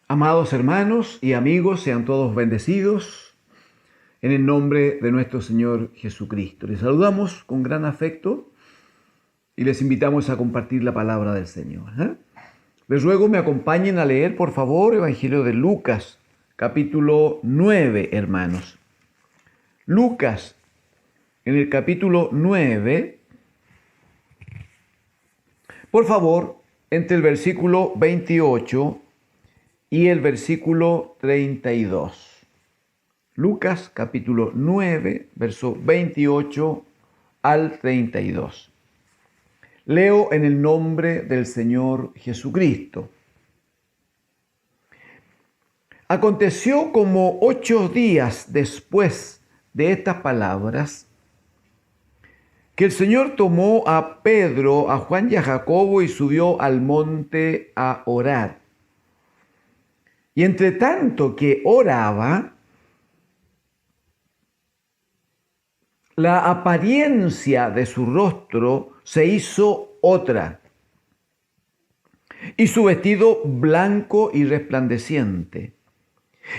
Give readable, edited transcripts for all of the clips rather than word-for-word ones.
Amados hermanos y amigos, sean todos bendecidos en el nombre de nuestro Señor Jesucristo. Les saludamos con gran afecto y les invitamos a compartir la palabra del Señor. Les ruego me acompañen a leer, por favor, Evangelio de Lucas, capítulo 9, hermanos. Lucas, en el capítulo 9, por favor, entre el versículo 28 y el versículo 32. Lucas capítulo 9, verso 28 al 32. Leo en el nombre del Señor Jesucristo. Aconteció como 8 días después de estas palabras, que el Señor tomó a Pedro, a Juan y a Jacobo y subió al monte a orar. Y entre tanto que oraba, la apariencia de su rostro se hizo otra, y su vestido blanco y resplandeciente.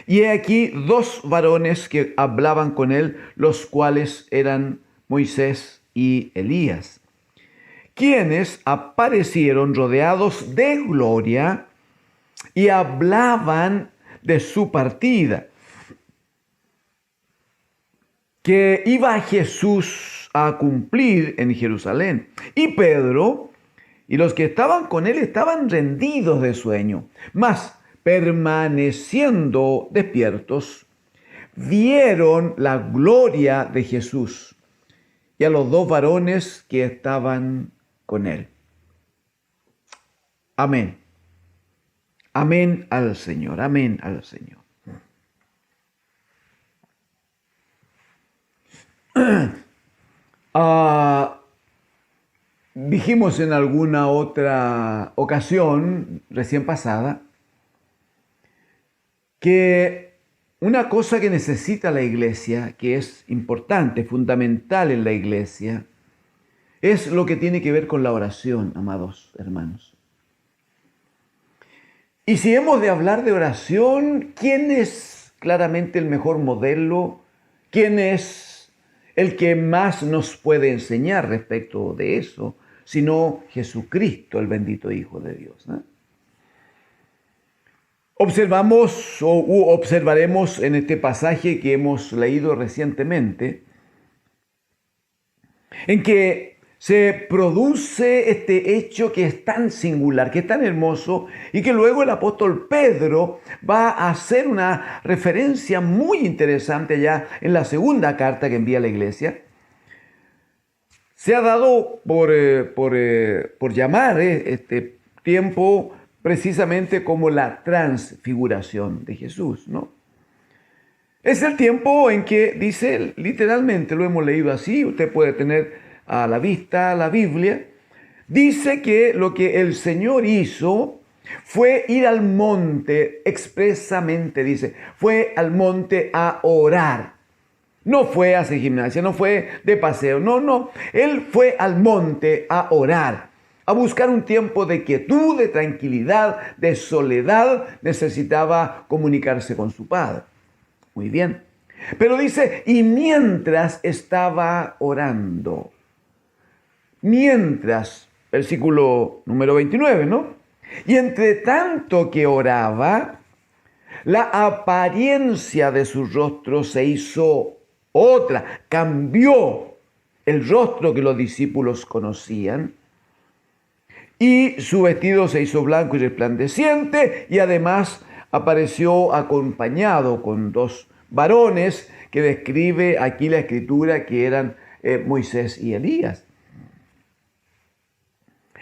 Y he aquí 2 varones que hablaban con él, los cuales eran Moisés y Elías, quienes aparecieron rodeados de gloria y hablaban de su partida, que iba Jesús a cumplir en Jerusalén. Y Pedro y los que estaban con él estaban rendidos de sueño, mas permaneciendo despiertos, vieron la gloria de Jesús y a los 2 varones que estaban con él. Amén. Amén al Señor, amén al Señor. Dijimos en alguna otra ocasión, recién pasada, que una cosa que necesita la iglesia, que es importante, fundamental en la iglesia, es lo que tiene que ver con la oración, amados hermanos. Y si hemos de hablar de oración, ¿quién es claramente el mejor modelo? ¿Quién es el que más nos puede enseñar respecto de eso? Sino Jesucristo, el bendito Hijo de Dios. Observamos o observaremos en este pasaje que hemos leído recientemente, en que se produce este hecho que es tan singular, que es tan hermoso, y que luego el apóstol Pedro va a hacer una referencia muy interesante ya en la segunda carta que envía a la iglesia. Se ha dado por llamar este tiempo precisamente como la transfiguración de Jesús, ¿no? Es el tiempo en que dice, literalmente lo hemos leído así, usted puede tener a la vista la Biblia, dice que lo que el Señor hizo fue ir al monte, expresamente dice, fue al monte a orar. No fue a hacer gimnasia, no fue de paseo, no. Él fue al monte a orar, a buscar un tiempo de quietud, de tranquilidad, de soledad. Necesitaba comunicarse con su Padre. Muy bien. Pero dice, y mientras estaba orando, mientras, versículo número 29, ¿no? Y entre tanto que oraba, la apariencia de su rostro se hizo otra, cambió el rostro que los discípulos conocían, y su vestido se hizo blanco y resplandeciente, y además apareció acompañado con 2 varones que describe aquí la escritura que eran Moisés y Elías.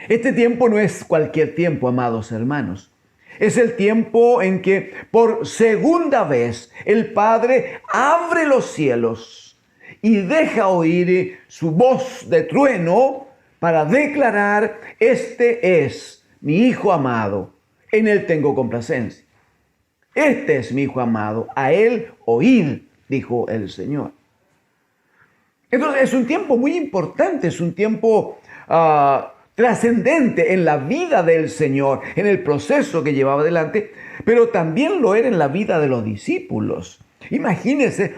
Este tiempo no es cualquier tiempo, amados hermanos. Es el tiempo en que por segunda vez el Padre abre los cielos y deja oír su voz de trueno para declarar: este es mi Hijo amado, en él tengo complacencia. Este es mi Hijo amado, a él oíd, dijo el Señor. Entonces es un tiempo muy importante, es un tiempo trascendente en la vida del Señor, en el proceso que llevaba adelante, pero también lo era en la vida de los discípulos. Imagínense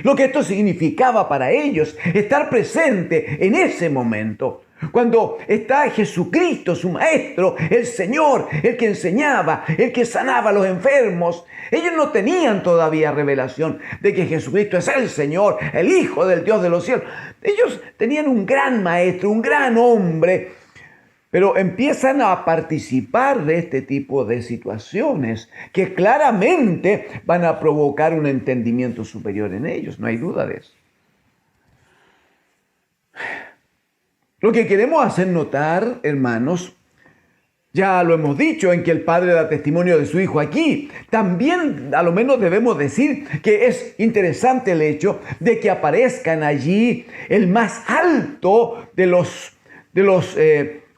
lo que esto significaba para ellos, estar presente en ese momento. Cuando está Jesucristo, su Maestro, el Señor, el que enseñaba, el que sanaba a los enfermos. Ellos no tenían todavía revelación de que Jesucristo es el Señor, el Hijo del Dios de los cielos. Ellos tenían un gran Maestro, un gran hombre, pero empiezan a participar de este tipo de situaciones que claramente van a provocar un entendimiento superior en ellos, no hay duda de eso. Lo que queremos hacer notar, hermanos, ya lo hemos dicho en que el Padre da testimonio de su Hijo aquí. También a lo menos debemos decir que es interesante el hecho de que aparezcan allí el más alto de los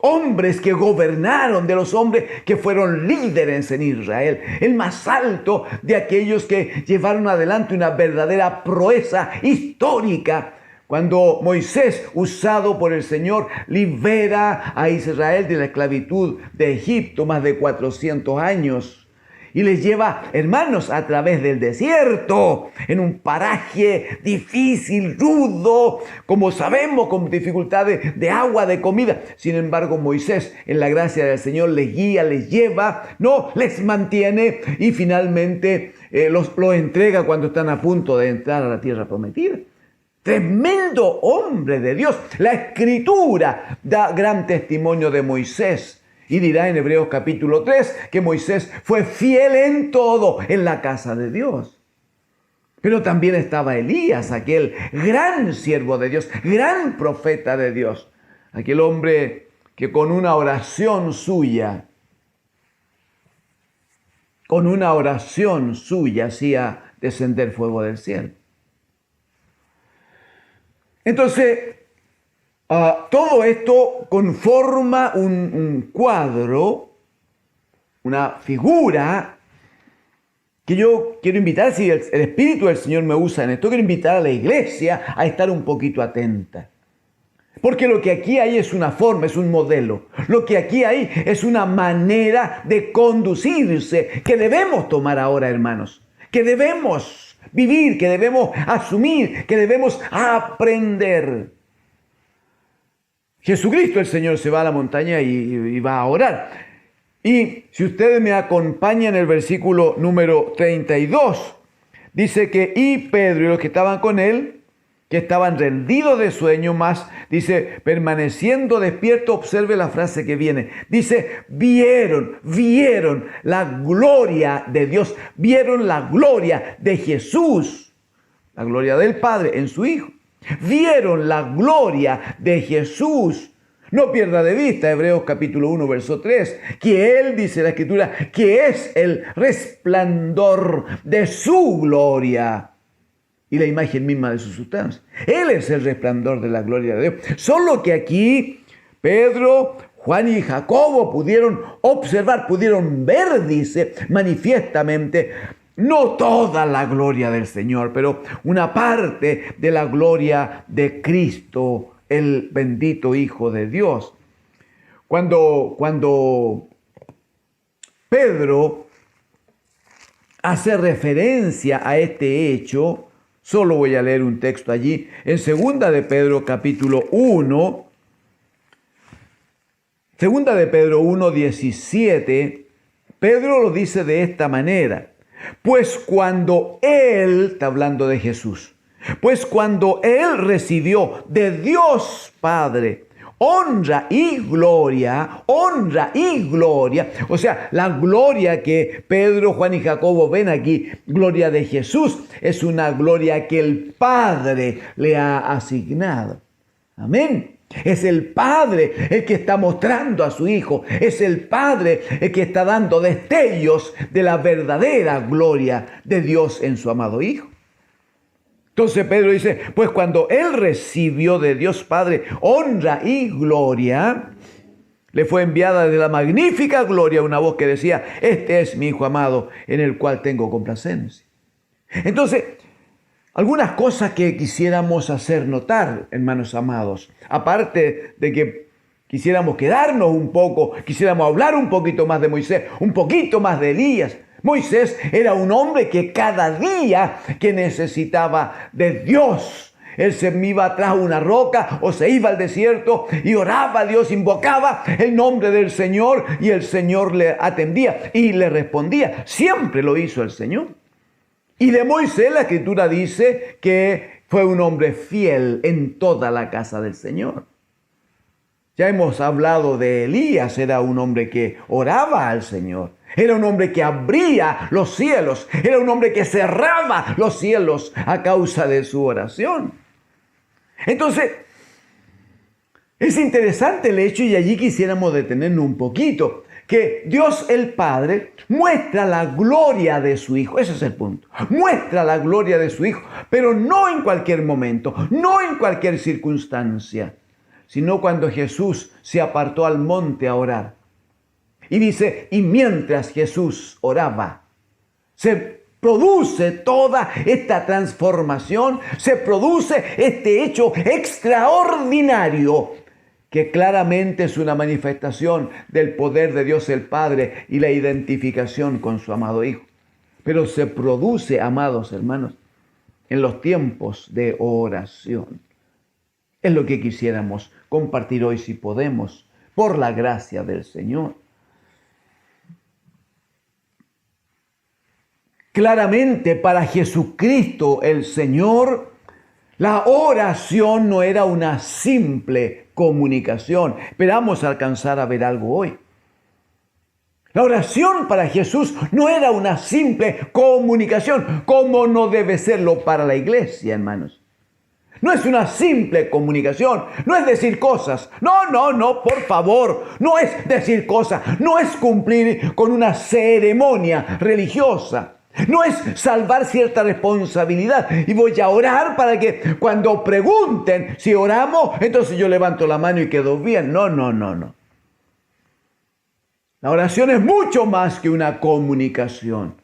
hombres que gobernaron, de los hombres que fueron líderes en Israel, el más alto de aquellos que llevaron adelante una verdadera proeza histórica. Cuando Moisés, usado por el Señor, libera a Israel de la esclavitud de Egipto, más de 400 años, y les lleva, hermanos, a través del desierto, en un paraje difícil, rudo, como sabemos, con dificultades de agua, de comida. Sin embargo, Moisés, en la gracia del Señor, les guía, les lleva, no, les mantiene y finalmente los entrega cuando están a punto de entrar a la tierra prometida. Tremendo hombre de Dios. La Escritura da gran testimonio de Moisés y dirá en Hebreos capítulo 3 que Moisés fue fiel en todo en la casa de Dios. Pero también estaba Elías, aquel gran siervo de Dios, gran profeta de Dios, aquel hombre que con una oración suya hacía descender fuego del cielo. Entonces, todo esto conforma un cuadro, una figura que yo quiero invitar, si el Espíritu del Señor me usa en esto, quiero invitar a la iglesia a estar un poquito atenta. Porque lo que aquí hay es una forma, es un modelo. Lo que aquí hay es una manera de conducirse que debemos tomar ahora, hermanos. Que debemos vivir, que debemos asumir, que debemos aprender. Jesucristo el Señor se va a la montaña y va a orar. Y si ustedes me acompañan en el versículo número 32, dice que y Pedro y los que estaban con él, que estaban rendidos de sueño, más, dice, permaneciendo despierto, observe la frase que viene. Dice, vieron la gloria de Dios, vieron la gloria de Jesús, la gloria del Padre en su Hijo. Vieron la gloria de Jesús. No pierda de vista Hebreos capítulo 1, verso 3, que Él, dice la Escritura, que es el resplandor de su gloria y la imagen misma de su sustancia. Él es el resplandor de la gloria de Dios. Solo que aquí Pedro, Juan y Jacobo pudieron observar, pudieron ver, dice, manifiestamente, no toda la gloria del Señor, pero una parte de la gloria de Cristo, el bendito Hijo de Dios. Cuando Pedro hace referencia a este hecho, solo voy a leer un texto allí, en 2 de Pedro capítulo 1, 2 de Pedro 1, 17, Pedro lo dice de esta manera. Pues cuando Él, está hablando de Jesús, pues cuando Él recibió de Dios Padre honra y gloria, o sea, la gloria que Pedro, Juan y Jacobo ven aquí, gloria de Jesús, es una gloria que el Padre le ha asignado. Amén. Es el Padre el que está mostrando a su Hijo. Es el Padre el que está dando destellos de la verdadera gloria de Dios en su amado Hijo. Entonces Pedro dice, pues cuando Él recibió de Dios Padre honra y gloria, le fue enviada de la magnífica gloria una voz que decía, este es mi Hijo amado en el cual tengo complacencia. Entonces, algunas cosas que quisiéramos hacer notar, hermanos amados, aparte de que Quisiéramos quedarnos un poco, quisiéramos hablar un poquito más de Moisés, un poquito más de Elías. Moisés era un hombre que cada día que necesitaba de Dios, él se iba atrás de una roca o se iba al desierto y oraba a Dios, invocaba el nombre del Señor y el Señor le atendía y le respondía. Siempre lo hizo el Señor. Y de Moisés la Escritura dice que fue un hombre fiel en toda la casa del Señor. Ya hemos hablado de Elías, era un hombre que oraba al Señor. Era un hombre que abría los cielos. Era un hombre que cerraba los cielos a causa de su oración. Entonces, es interesante el hecho, y allí quisiéramos detenernos un poquito, que Dios el Padre muestra la gloria de su Hijo. Ese es el punto. Muestra la gloria de su Hijo, pero no en cualquier momento, no en cualquier circunstancia, sino cuando Jesús se apartó al monte a orar. Y dice, y mientras Jesús oraba, se produce toda esta transformación, se produce este hecho extraordinario, que claramente es una manifestación del poder de Dios el Padre y la identificación con su amado Hijo. Pero se produce, amados hermanos, en los tiempos de oración. Es lo que quisiéramos compartir hoy, si podemos, por la gracia del Señor. Claramente para Jesucristo el Señor, la oración no era una simple comunicación. Esperamos alcanzar a ver algo hoy. La oración para Jesús no era una simple comunicación, como no debe serlo para la iglesia, hermanos. No es una simple comunicación, no es decir cosas. No, por favor, no es decir cosas, no es cumplir con una ceremonia religiosa. No es salvar cierta responsabilidad y voy a orar para que cuando pregunten si oramos, entonces yo levanto la mano y quedo bien. No. La oración es mucho más que una comunicación.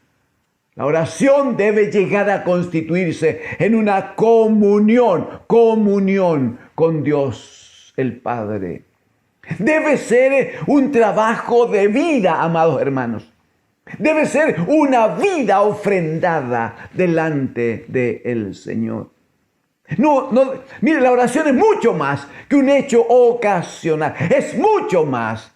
La oración debe llegar a constituirse en una comunión con Dios el Padre. Debe ser un trabajo de vida, amados hermanos. Debe ser una vida ofrendada delante del Señor. Mire, la oración es mucho más que un hecho ocasional. Es mucho más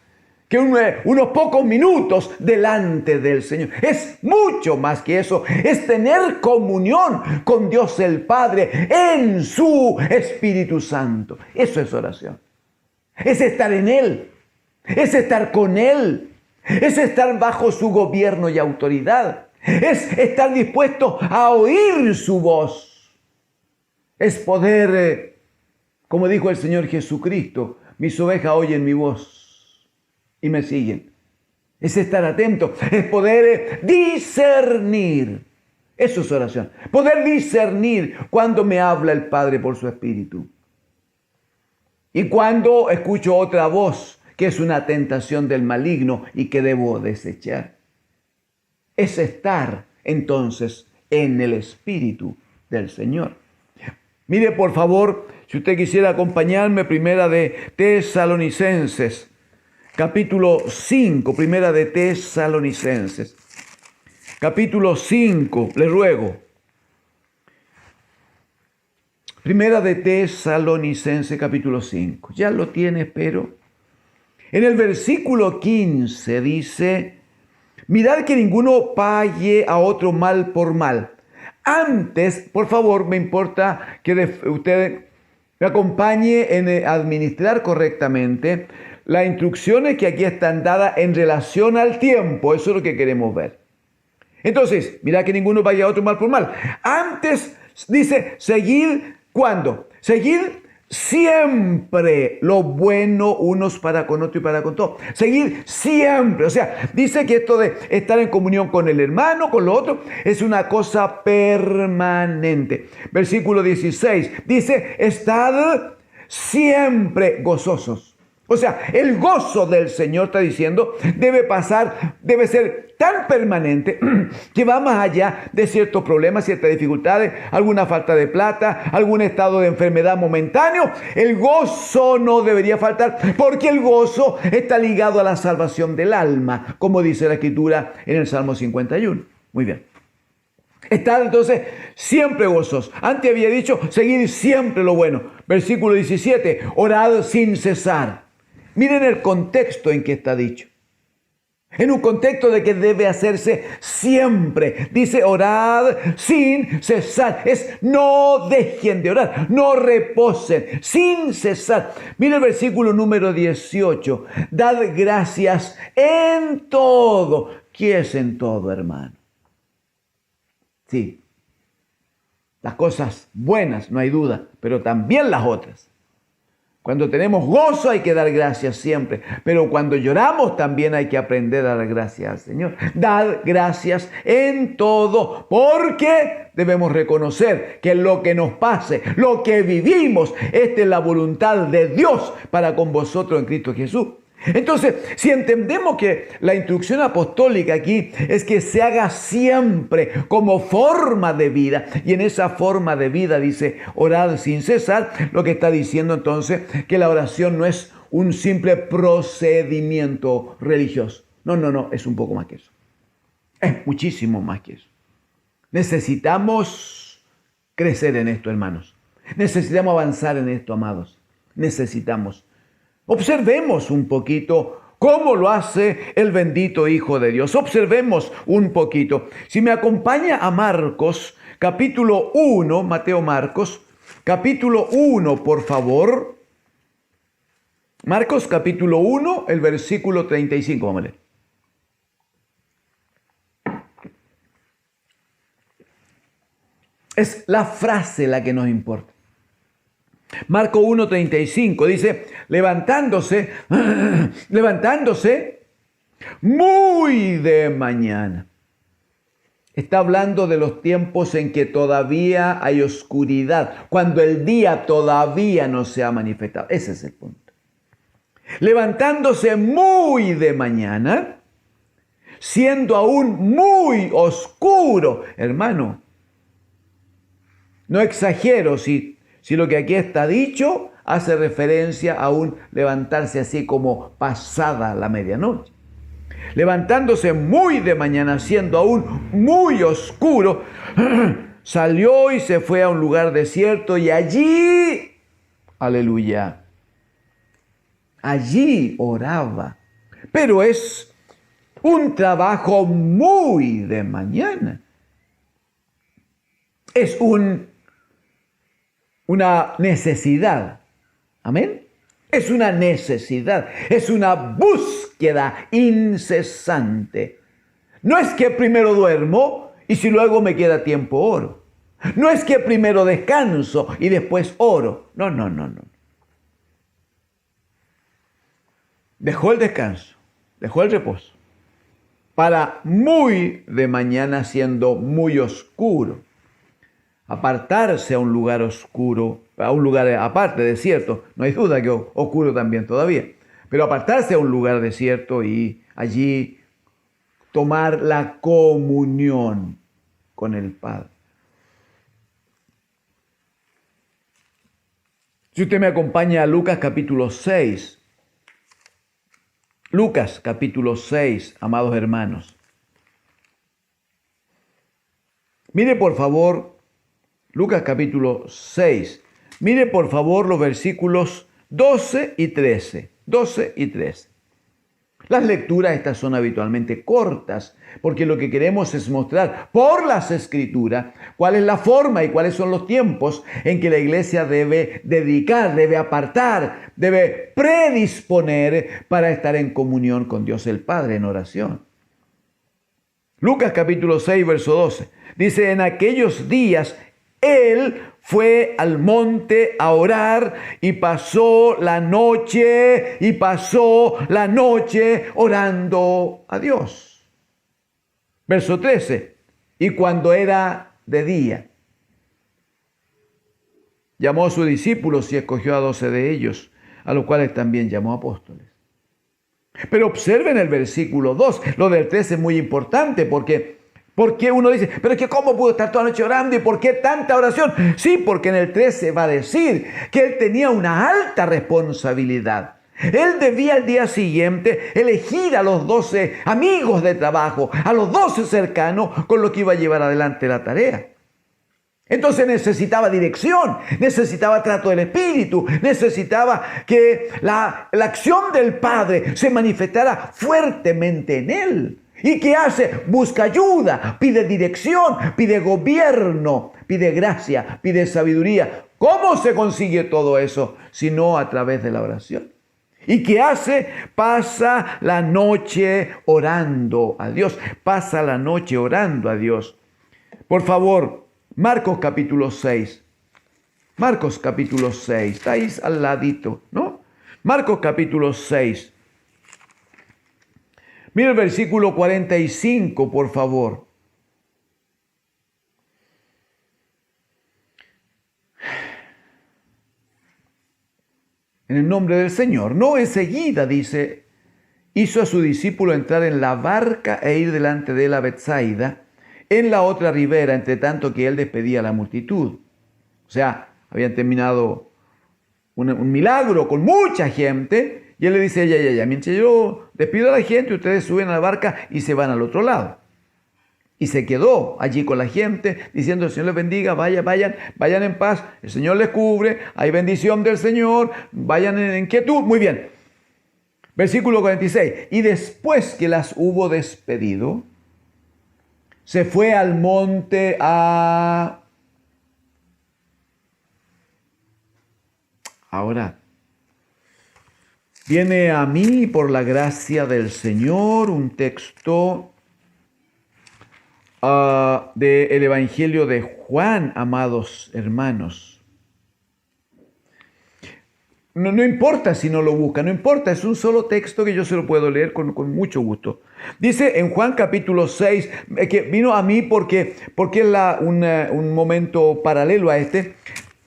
que unos pocos minutos delante del Señor. Es mucho más que eso. Es tener comunión con Dios el Padre en su Espíritu Santo. Eso es oración. Es estar en Él. Es estar con Él. Es estar bajo su gobierno y autoridad. Es estar dispuesto a oír su voz. Es poder, como dijo el Señor Jesucristo, mis ovejas oyen mi voz y me siguen. Es estar atento, es poder discernir. Eso es oración. Poder discernir cuando me habla el Padre por su Espíritu. Y cuando escucho otra voz que es una tentación del maligno y que debo desechar. Es estar entonces en el Espíritu del Señor. Mire, por favor, si usted quisiera acompañarme, primera de Tesalonicenses, capítulo 5, primera de Tesalonicenses, capítulo 5, le ruego. Primera de Tesalonicenses, capítulo 5. Ya lo tiene, espero. En el versículo 15 dice, mirad que ninguno pague a otro mal por mal. Antes, por favor, me importa que usted me acompañe en administrar correctamente las instrucciones que aquí están dadas en relación al tiempo. Eso es lo que queremos ver. Entonces, mirad que ninguno pague a otro mal por mal. Antes dice, seguid, ¿cuándo? Seguid siempre lo bueno unos para con otros y para con todos. Seguir siempre. O sea, dice que esto de estar en comunión con el hermano, con lo otro, es una cosa permanente. Versículo 16 dice, estad siempre gozosos. O sea, el gozo del Señor, está diciendo, debe ser tan permanente que va más allá de ciertos problemas, ciertas dificultades, alguna falta de plata, algún estado de enfermedad momentáneo. El gozo no debería faltar porque el gozo está ligado a la salvación del alma, como dice la Escritura en el Salmo 51. Muy bien. Estar entonces siempre gozosos. Antes había dicho, seguir siempre lo bueno. Versículo 17, orad sin cesar. Miren el contexto en que está dicho. En un contexto de que debe hacerse siempre. Dice orad sin cesar. Es no dejen de orar, no reposen, sin cesar. Miren el versículo número 18. Dad gracias en todo. ¿Qué es en todo, hermano? Sí, las cosas buenas, no hay duda, pero también las otras. Cuando tenemos gozo hay que dar gracias siempre, pero cuando lloramos también hay que aprender a dar gracias al Señor. Dad gracias en todo, porque debemos reconocer que lo que nos pase, lo que vivimos, esta es la voluntad de Dios para con vosotros en Cristo Jesús. Entonces, si entendemos que la instrucción apostólica aquí es que se haga siempre como forma de vida, y en esa forma de vida dice orad sin cesar, lo que está diciendo entonces que la oración no es un simple procedimiento religioso. No, es un poco más que eso. Es muchísimo más que eso. Necesitamos crecer en esto, hermanos. Necesitamos avanzar en esto, amados. Necesitamos. Observemos un poquito cómo lo hace el bendito Hijo de Dios. Observemos un poquito. Si me acompaña a Marcos, capítulo 1, Marcos, capítulo 1, por favor. Marcos, capítulo 1, el versículo 35. Vamos a leer. Es la frase la que nos importa. Marcos 1:35 dice, levantándose muy de mañana. Está hablando de los tiempos en que todavía hay oscuridad, cuando el día todavía no se ha manifestado. Ese es el punto. Levantándose muy de mañana, siendo aún muy oscuro. Hermano, no exagero si lo que aquí está dicho hace referencia a un levantarse así como pasada la medianoche. Levantándose muy de mañana, siendo aún muy oscuro, salió y se fue a un lugar desierto y allí, aleluya, allí oraba. Pero es un trabajo muy de mañana. Es una necesidad. Amén. Es una necesidad. Es una búsqueda incesante. No es que primero duermo y si luego me queda tiempo oro. No es que primero descanso y después oro. No. Dejó el descanso, dejó el reposo, para muy de mañana siendo muy oscuro. Apartarse a un lugar oscuro, a un lugar aparte, desierto. No hay duda que oscuro también todavía. Pero apartarse a un lugar desierto y allí tomar la comunión con el Padre. Si usted me acompaña a Lucas capítulo 6. Lucas capítulo 6, amados hermanos. Mire por favor Lucas capítulo 6. Mire por favor los versículos 12 y 13. 12 y 13. Las lecturas estas son habitualmente cortas, porque lo que queremos es mostrar por las Escrituras cuál es la forma y cuáles son los tiempos en que la iglesia debe dedicar, debe apartar, debe predisponer para estar en comunión con Dios el Padre en oración. Lucas capítulo 6, verso 12. Dice, en aquellos días Él fue al monte a orar y pasó la noche orando a Dios. Verso 13. Y cuando era de día, llamó a sus discípulos y escogió a 12 de ellos, a los cuales también llamó apóstoles. Pero observen el versículo 2, lo del 3 es muy importante porque uno dice, pero es que ¿cómo pudo estar toda la noche orando y por qué tanta oración? Sí, porque en el 13 va a decir que él tenía una alta responsabilidad. Él debía al día siguiente elegir a los 12 amigos de trabajo, a los 12 cercanos con los que iba a llevar adelante la tarea. Entonces necesitaba dirección, necesitaba trato del Espíritu, necesitaba que la acción del Padre se manifestara fuertemente en él. ¿Y qué hace? Busca ayuda, pide dirección, pide gobierno, pide gracia, pide sabiduría. ¿Cómo se consigue todo eso? Sino a través de la oración. ¿Y qué hace? Pasa la noche orando a Dios. Pasa la noche orando a Dios. Por favor, Marcos capítulo 6. Marcos capítulo 6. Está ahí al ladito, ¿no? Marcos capítulo 6. Mira el versículo 45, por favor. En el nombre del Señor. No enseguida, dice, hizo a su discípulo entrar en la barca e ir delante de él a Betsaida, en la otra ribera, entre tanto que él despedía a la multitud. O sea, habían terminado un milagro con mucha gente, y él le dice, ya, mientras yo despido a la gente, ustedes suben a la barca y se van al otro lado. Y se quedó allí con la gente, diciendo, el Señor les bendiga, vayan en paz, el Señor les cubre, hay bendición del Señor, vayan en quietud. Muy bien. Versículo 46. Y después que las hubo despedido, se fue al monte a... Ahora, viene a mí por la gracia del Señor un texto del Evangelio de Juan, amados hermanos. No importa si no lo busca, no importa, es un solo texto que yo se lo puedo leer con mucho gusto. Dice en Juan capítulo 6, que vino a mí porque es un momento paralelo a este.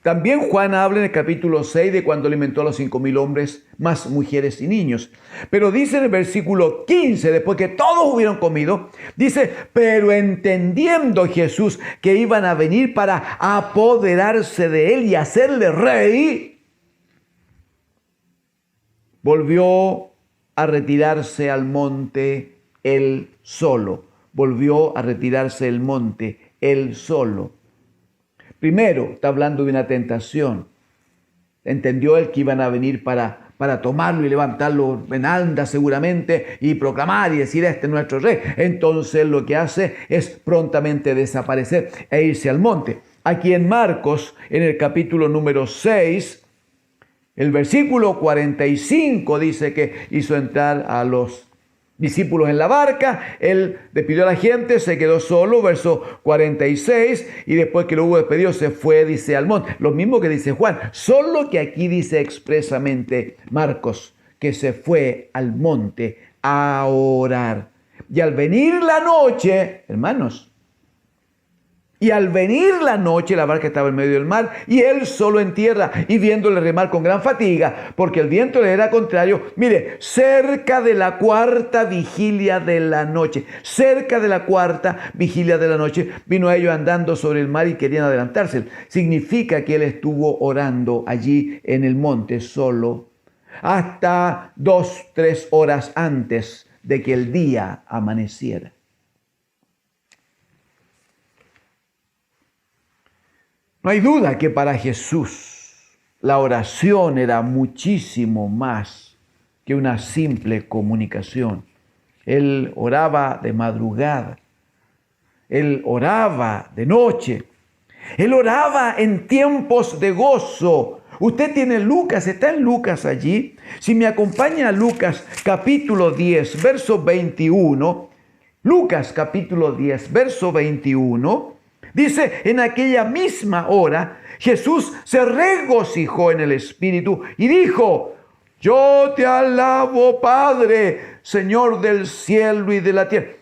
También Juan habla en el capítulo 6 de cuando alimentó a los 5,000 hombres, más mujeres y niños. Pero dice en el versículo 15, después que todos hubieron comido, dice, pero entendiendo Jesús que iban a venir para apoderarse de él y hacerle rey, volvió a retirarse al monte él solo. Volvió a retirarse del monte él solo. Primero, está hablando de una tentación. Entendió él que iban a venir para tomarlo y levantarlo en anda seguramente y proclamar y decir, este es nuestro rey. Entonces lo que hace es prontamente desaparecer e irse al monte. Aquí en Marcos, en el capítulo número 6, el versículo 45 dice que hizo entrar a los discípulos en la barca, él despidió a la gente, se quedó solo, verso 46, y después que lo hubo despedido se fue, dice, al monte. Lo mismo que dice Juan, solo que aquí dice expresamente Marcos que se fue al monte a orar. Y al venir la noche, hermanos, la barca estaba en medio del mar y él solo en tierra y viéndole remar con gran fatiga, porque el viento le era contrario. Mire, cerca de la cuarta vigilia de la noche, vino a ellos andando sobre el mar y querían adelantarse. Significa que él estuvo orando allí en el monte solo hasta 2-3 horas antes de que el día amaneciera. No hay duda que para Jesús la oración era muchísimo más que una simple comunicación. Él oraba de madrugada, él oraba de noche, él oraba en tiempos de gozo. Usted tiene Lucas, está en Lucas allí. Si me acompaña a Lucas capítulo 10, verso 21, Lucas capítulo 10, verso 21, dice, en aquella misma hora, Jesús se regocijó en el Espíritu y dijo, yo te alabo, Padre, Señor del cielo y de la tierra.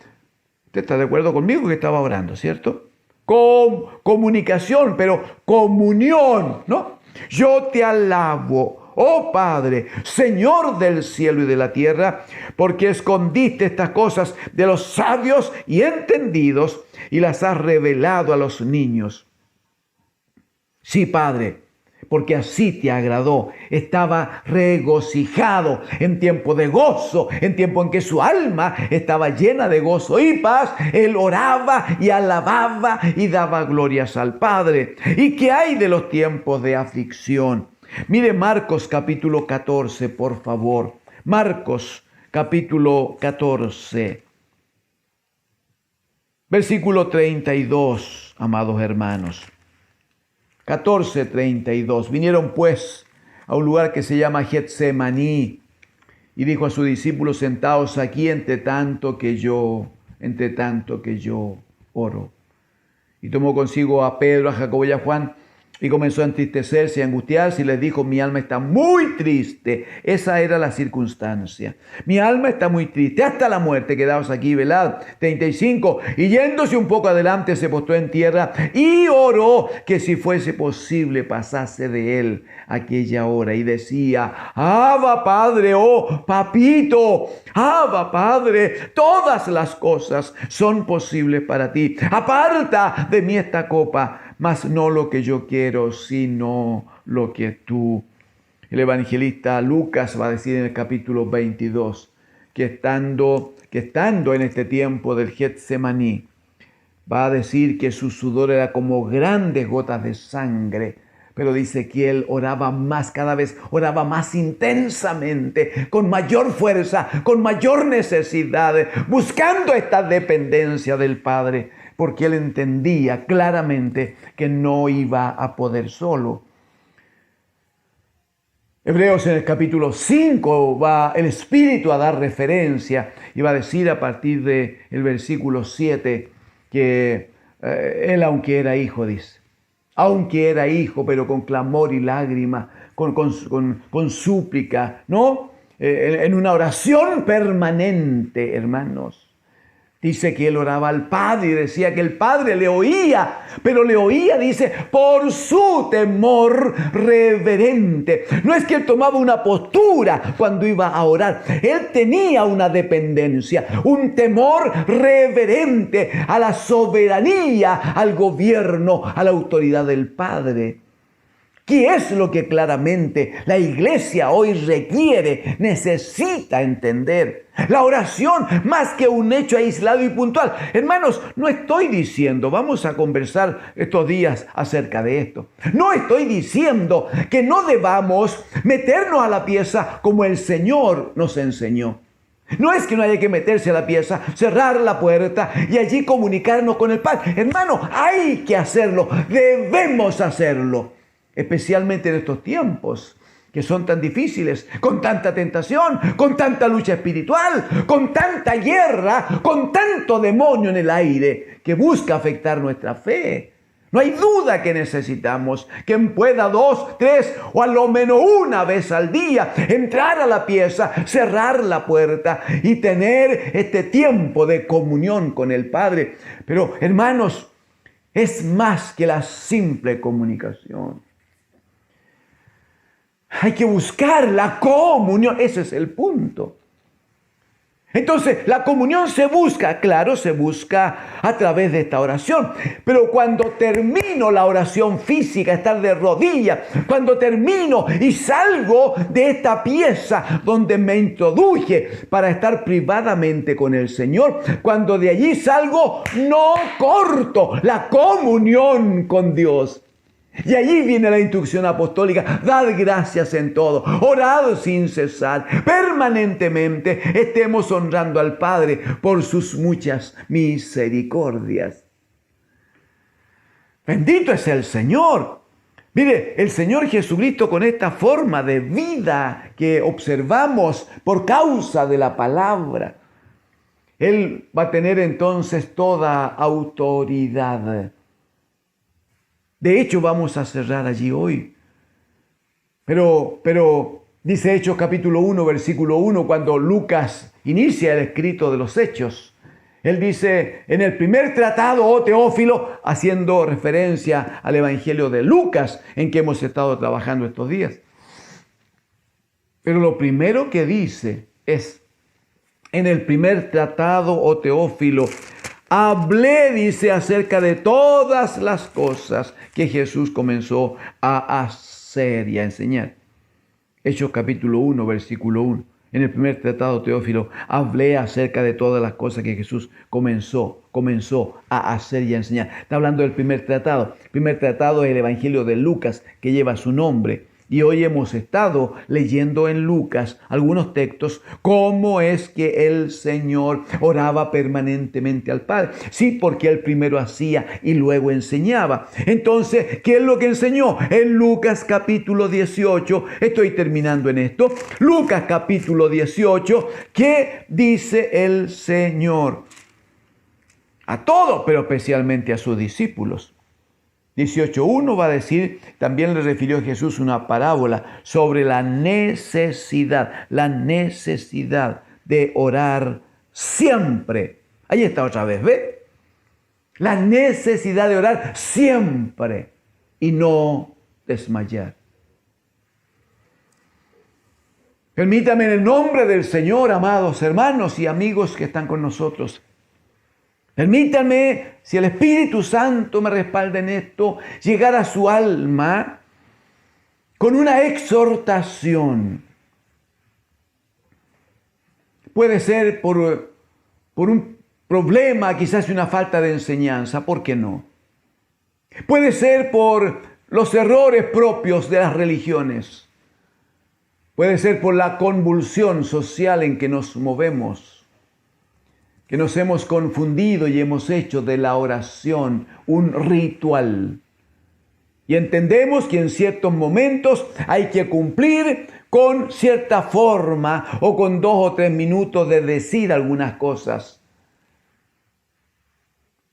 ¿Usted está de acuerdo conmigo que estaba orando, cierto? Con comunicación, pero comunión, ¿no? Yo te alabo, oh Padre, Señor del cielo y de la tierra, porque escondiste estas cosas de los sabios y entendidos y las has revelado a los niños. Sí, Padre, porque así te agradó. Estaba regocijado en tiempo de gozo, en tiempo en que su alma estaba llena de gozo y paz. Él oraba y alababa y daba glorias al Padre. ¿Y qué hay de los tiempos de aflicción? Mire Marcos capítulo 14, por favor. Marcos capítulo 14, versículo 32, amados hermanos. 14:32. Vinieron pues a un lugar que se llama Getsemaní y dijo a sus discípulos: sentaos aquí entre tanto que yo oro. Y tomó consigo a Pedro, a Jacobo y a Juan y comenzó a entristecerse y a angustiarse y les dijo: mi alma está muy triste. Esa era la circunstancia. Mi alma está muy triste hasta la muerte. Quedaos aquí, velad. 35. Y yéndose un poco adelante se postró en tierra y oró que si fuese posible pasase de él aquella hora. Y decía: Abba Padre, oh papito, Abba Padre, todas las cosas son posibles para ti. Aparta de mí esta copa, mas no lo que yo quiero, sino lo que tú. El evangelista Lucas va a decir en el capítulo 22 que estando en este tiempo del Getsemaní, va a decir que su sudor era como grandes gotas de sangre, pero dice que él oraba más, cada vez oraba más intensamente, con mayor fuerza, con mayor necesidad, buscando esta dependencia del Padre, porque él entendía claramente que no iba a poder solo. Hebreos en el capítulo 5 va el Espíritu a dar referencia y va a decir a partir del versículo 7 que él, aunque era hijo, dice, aunque era hijo, pero con clamor y lágrima, con súplica, ¿no? En una oración permanente, hermanos. Dice que él oraba al Padre y decía que el Padre le oía, pero le oía, dice, por su temor reverente. No es que él tomaba una postura cuando iba a orar. Él tenía una dependencia, un temor reverente a la soberanía, al gobierno, a la autoridad del Padre. ¿Qué es lo que claramente la iglesia hoy requiere, necesita entender? La oración, más que un hecho aislado y puntual. Hermanos, no estoy diciendo, vamos a conversar estos días acerca de esto. No estoy diciendo que no debamos meternos a la pieza como el Señor nos enseñó. No es que no haya que meterse a la pieza, cerrar la puerta y allí comunicarnos con el Padre. Hermano, hay que hacerlo, debemos hacerlo. Especialmente en estos tiempos que son tan difíciles, con tanta tentación, con tanta lucha espiritual, con tanta guerra, con tanto demonio en el aire que busca afectar nuestra fe. No hay duda que necesitamos quien pueda 2, 3 o a lo menos una vez al día entrar a la pieza, cerrar la puerta y tener este tiempo de comunión con el Padre. Pero, hermanos, es más que la simple comunicación. Hay que buscar la comunión, ese es el punto. Entonces, la comunión se busca, claro, se busca a través de esta oración. Pero cuando termino la oración física, estar de rodillas, cuando termino y salgo de esta pieza donde me introduje para estar privadamente con el Señor, cuando de allí salgo, no corto la comunión con Dios. Y allí viene la instrucción apostólica: dad gracias en todo, orad sin cesar, permanentemente estemos honrando al Padre por sus muchas misericordias. Bendito es el Señor. Mire, el Señor Jesucristo, con esta forma de vida que observamos por causa de la palabra, Él va a tener entonces toda autoridad. De hecho, vamos a cerrar allí hoy. Pero dice Hechos capítulo 1, versículo 1, cuando Lucas inicia el escrito de los Hechos. Él dice, en el primer tratado, oh Teófilo, haciendo referencia al Evangelio de Lucas, en que hemos estado trabajando estos días. Pero lo primero que dice es, en el primer tratado, oh Teófilo, hablé, dice, acerca de todas las cosas que Jesús comenzó a hacer y a enseñar. Hechos capítulo 1, versículo 1. En el primer tratado, Teófilo, hablé acerca de todas las cosas que Jesús comenzó a hacer y a enseñar. Está hablando del primer tratado. El primer tratado es el Evangelio de Lucas, que lleva su nombre. Y hoy hemos estado leyendo en Lucas algunos textos, cómo es que el Señor oraba permanentemente al Padre. Sí, porque Él primero hacía y luego enseñaba. Entonces, ¿qué es lo que enseñó? En Lucas capítulo 18, estoy terminando en esto. Lucas capítulo 18, ¿qué dice el Señor? A todos, pero especialmente a sus discípulos. 18.1 va a decir, también le refirió Jesús una parábola sobre la necesidad de orar siempre. Ahí está otra vez, ¿ve? La necesidad de orar siempre y no desmayar. Permítame en el nombre del Señor, amados hermanos y amigos que están con nosotros, permítanme, si el Espíritu Santo me respalda en esto, llegar a su alma con una exhortación. Puede ser por un problema, quizás una falta de enseñanza, ¿por qué no? Puede ser por los errores propios de las religiones. Puede ser por la convulsión social en que nos movemos, que nos hemos confundido y hemos hecho de la oración un ritual. Y entendemos que en ciertos momentos hay que cumplir con cierta forma o con 2 o 3 minutos de decir algunas cosas.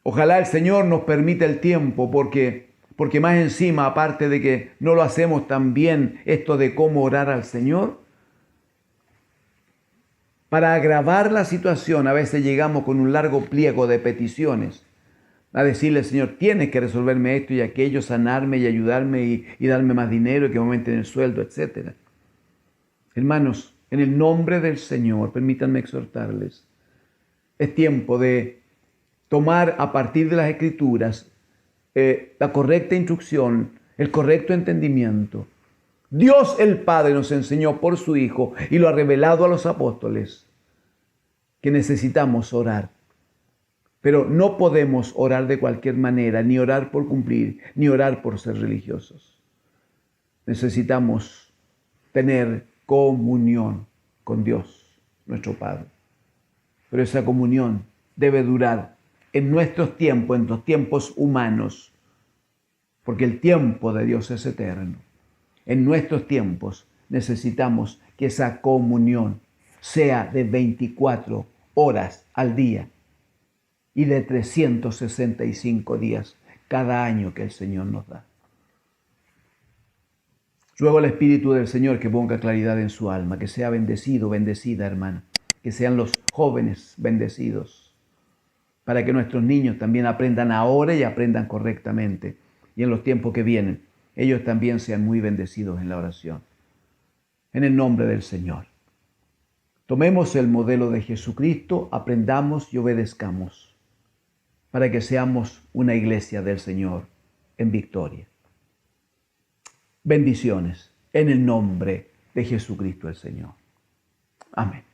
Ojalá el Señor nos permita el tiempo, porque más encima, aparte de que no lo hacemos tan bien, esto de cómo orar al Señor, para agravar la situación, a veces llegamos con un largo pliego de peticiones a decirle, Señor, tienes que resolverme esto y aquello, sanarme y ayudarme y darme más dinero y que me aumenten el sueldo, etc. Hermanos, en el nombre del Señor, permítanme exhortarles. Es tiempo de tomar a partir de las Escrituras la correcta instrucción, el correcto entendimiento. Dios el Padre nos enseñó por su Hijo y lo ha revelado a los apóstoles que necesitamos orar. Pero no podemos orar de cualquier manera, ni orar por cumplir, ni orar por ser religiosos. Necesitamos tener comunión con Dios, nuestro Padre. Pero esa comunión debe durar en nuestros tiempos, en los tiempos humanos, porque el tiempo de Dios es eterno. En nuestros tiempos necesitamos que esa comunión sea de 24 horas al día y de 365 días cada año que el Señor nos da. Ruego al Espíritu del Señor que ponga claridad en su alma, que sea bendecido, bendecida, hermana, que sean los jóvenes bendecidos, para que nuestros niños también aprendan ahora y aprendan correctamente, y en los tiempos que vienen ellos también sean muy bendecidos en la oración. En el nombre del Señor. Tomemos el modelo de Jesucristo, aprendamos y obedezcamos para que seamos una iglesia del Señor en victoria. Bendiciones en el nombre de Jesucristo el Señor. Amén.